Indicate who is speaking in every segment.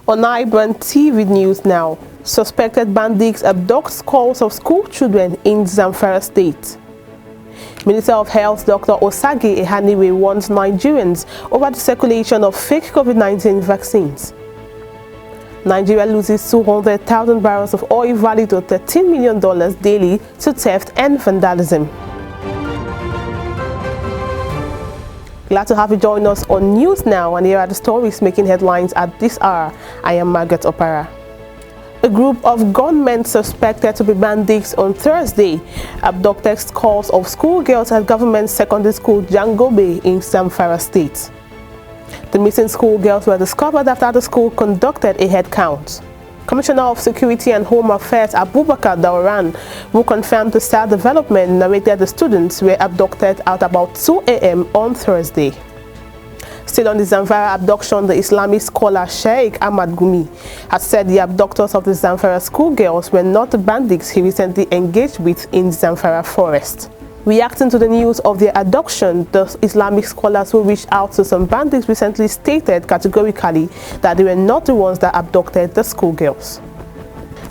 Speaker 1: On iBrandTV News now, suspected bandits abduct scores of school children in Zamfara state. Minister of Health Dr. Osagie Ehanire warns Nigerians over the circulation of fake COVID-19 vaccines. Nigeria loses 200,000 barrels of oil valued at $13 million daily to theft and vandalism. Glad to have you join us on News Now, and here are the stories making headlines at this hour. I am Margaret Opara. A group of gunmen suspected to be bandits on Thursday abducted scores of schoolgirls at government secondary school Jangobe in Zamfara state. The missing schoolgirls were discovered after the school conducted a head count. Commissioner of Security and Home Affairs Abubakar Dawaran, who confirmed the sad development, narrated the students were abducted at about 2 a.m. on Thursday. Still on the Zamfara abduction, the Islamic scholar Sheikh Ahmad Gumi has said the abductors of the Zamfara schoolgirls were not the bandits he recently engaged with in Zamfara forest. Reacting to the news of their abduction, the Islamic scholars who reached out to some bandits recently stated categorically that they were not the ones that abducted the schoolgirls.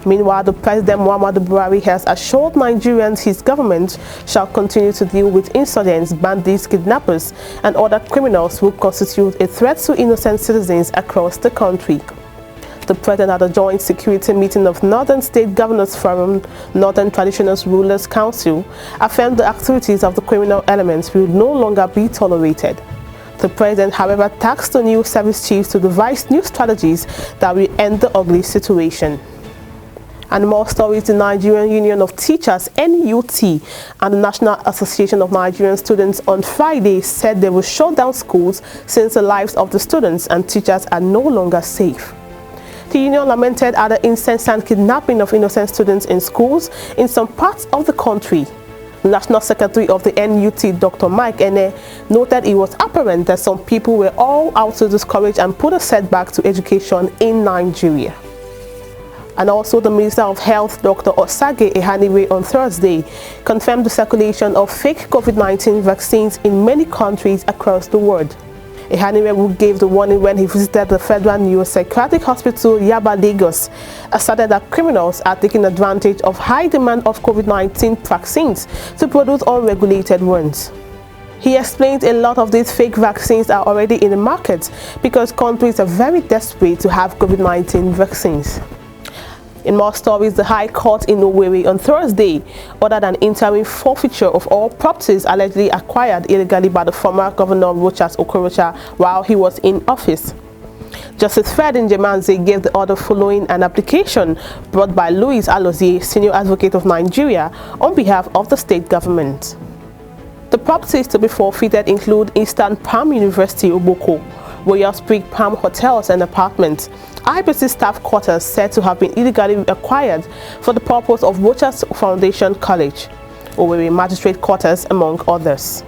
Speaker 1: Meanwhile, the President Muhammadu Buhari has assured Nigerians his government shall continue to deal with insurgents, bandits, kidnappers, and other criminals who constitute a threat to innocent citizens across the country. The President at a joint security meeting of Northern State Governors Forum, Northern Traditional Rulers Council, affirmed the activities of the criminal elements will no longer be tolerated. The President, however, tasked the new service chiefs to devise new strategies that will end the ugly situation. And more stories, the Nigerian Union of Teachers, NUT, and the National Association of Nigerian Students on Friday said they will shut down schools since the lives of the students and teachers are no longer safe. The union lamented at the incessant kidnapping of innocent students in schools in some parts of the country. The National Secretary of the NUT, Dr. Mike Ene, noted it was apparent that some people were all out to discourage and put a setback to education in Nigeria. And also, the Minister of Health, Dr. Osagie Ehanire, on Thursday confirmed the circulation of fake COVID-19 vaccines in many countries across the world. Ehanire, who gave the warning when he visited the Federal Neuropsychiatric Hospital, Yaba, Lagos, asserted that criminals are taking advantage of high demand of COVID-19 vaccines to produce unregulated ones. He explained a lot of these fake vaccines are already in the market because countries are very desperate to have COVID-19 vaccines. In more stories, the High Court in Owerri on Thursday ordered an interim forfeiture of all properties allegedly acquired illegally by the former Governor Rochas Okorocha while he was in office. Justice Fred Njemanze gave the order following an application brought by Louis Alozie, Senior Advocate of Nigeria, on behalf of the state government. The properties to be forfeited include Eastern Palm University, Oboko, Royal Spring Palm Hotels and Apartments, IBC staff quarters said to have been illegally acquired for the purpose of Rochas Foundation College, Owerri Magistrate Quarters, among others.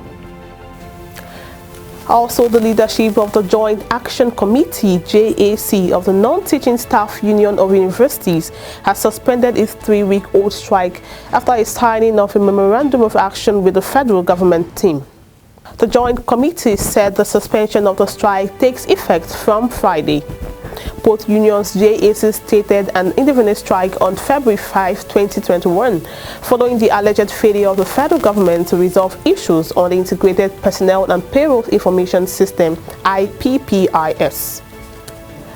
Speaker 1: Also, the leadership of the Joint Action Committee, JAC, of the Non-Teaching Staff Union of Universities has suspended its 3-week-old strike after a signing of a memorandum of action with the federal government team. The Joint Committee said the suspension of the strike takes effect from Friday. Both unions, JAC, stated an indefinite strike on February 5, 2021, following the alleged failure of the federal government to resolve issues on the Integrated Personnel and Payroll Information System, IPPIS.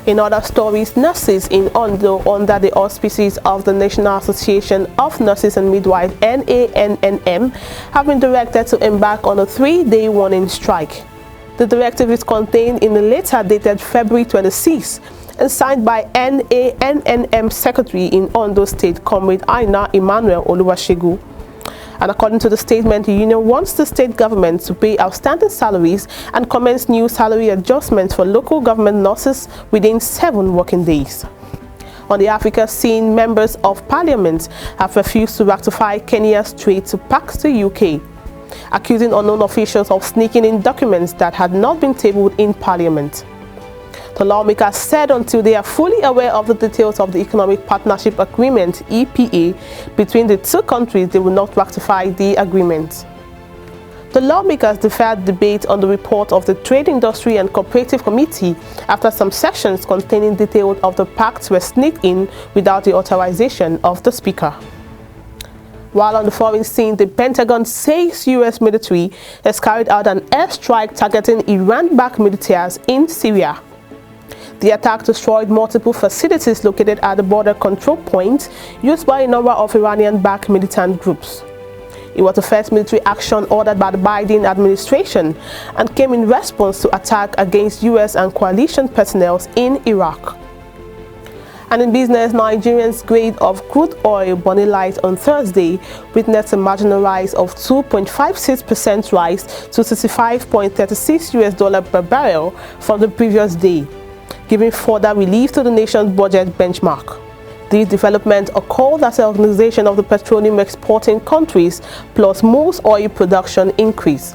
Speaker 1: In other stories, nurses in ONDO, under the auspices of the National Association of Nurses and Midwives, NANNM, have been directed to embark on a 3-day warning strike. The directive is contained in a letter dated February 26 and signed by NANNM Secretary in Ondo State, Comrade Aina Emmanuel Oluwashegu. And according to the statement, the union wants the state government to pay outstanding salaries and commence new salary adjustments for local government nurses within 7 working days. On the Africa scene, members of parliament have refused to ratify Kenya's trade to PACT to UK, accusing unknown officials of sneaking in documents that had not been tabled in parliament. The lawmakers said until they are fully aware of the details of the Economic Partnership Agreement (EPA) between the two countries, they will not ratify the agreement. The lawmakers deferred debate on the report of the Trade, Industry and Cooperative Committee after some sections containing details of the pact were sneaked in without the authorization of the Speaker. While on the foreign scene, the Pentagon says U.S. military has carried out an airstrike targeting Iran-backed militias in Syria. The attack destroyed multiple facilities located at the border control point used by a number of Iranian-backed militant groups. It was the first military action ordered by the Biden administration and came in response to attack against U.S. and coalition personnel in Iraq. And in business, Nigerians' grade of crude oil Bonny Light on Thursday witnessed a marginal rise of 2.56% rise to $65.36 per barrel from the previous day, giving further relief to the nation's budget benchmark. These developments occurred as the Organization of the Petroleum Exporting Countries plus most oil production increase.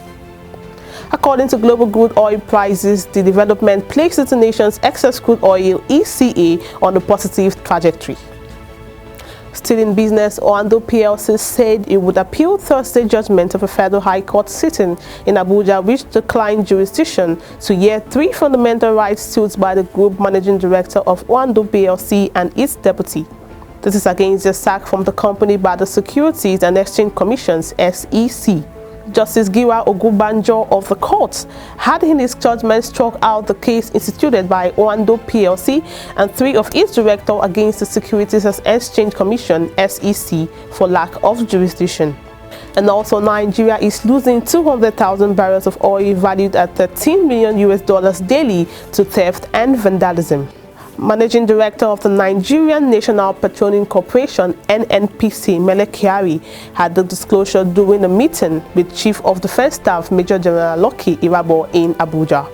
Speaker 1: According to global crude oil prices, the development places the nation's excess crude oil (ECA) on a positive trajectory. Still in business, ONDO PLC said it would appeal Thursday judgment of a federal high court sitting in Abuja which declined jurisdiction to hear 3 fundamental rights suits by the group managing director of ONDO PLC and its deputy. This is against the sack from the company by the Securities and Exchange Commission's SEC. Justice Giwa Ogunbanjo of the court had in his judgment struck out the case instituted by ONDO PLC and 3 of its directors against the Securities and Exchange Commission (SEC) for lack of jurisdiction. And also, Nigeria is losing 200,000 barrels of oil valued at $13 million daily to theft and vandalism. Managing Director of the Nigerian National Petroleum Corporation (NNPC), Mele Kyari, had the disclosure during a meeting with Chief of Defense Staff Major General Lucky Irabo in Abuja.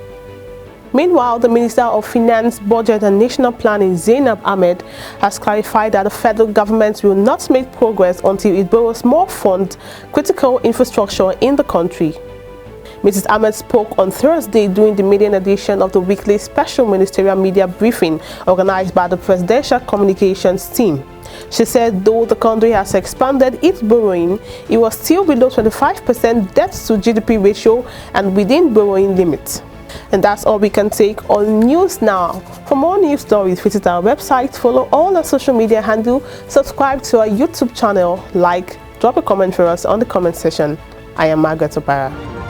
Speaker 1: Meanwhile, the Minister of Finance, Budget and National Planning, Zainab Ahmed, has clarified that the federal government will not make progress until it borrows more funds critical infrastructure in the country. Mrs. Ahmed spoke on Thursday during the maiden edition of the weekly special ministerial media briefing organized by the Presidential Communications team. She said though the country has expanded its borrowing, it was still below 25% debt to GDP ratio and within borrowing limits. And that's all we can take on News Now. For more news stories, visit our website, follow all our social media handles, subscribe to our YouTube channel, drop a comment for us on the comment section. I am Margaret Opara.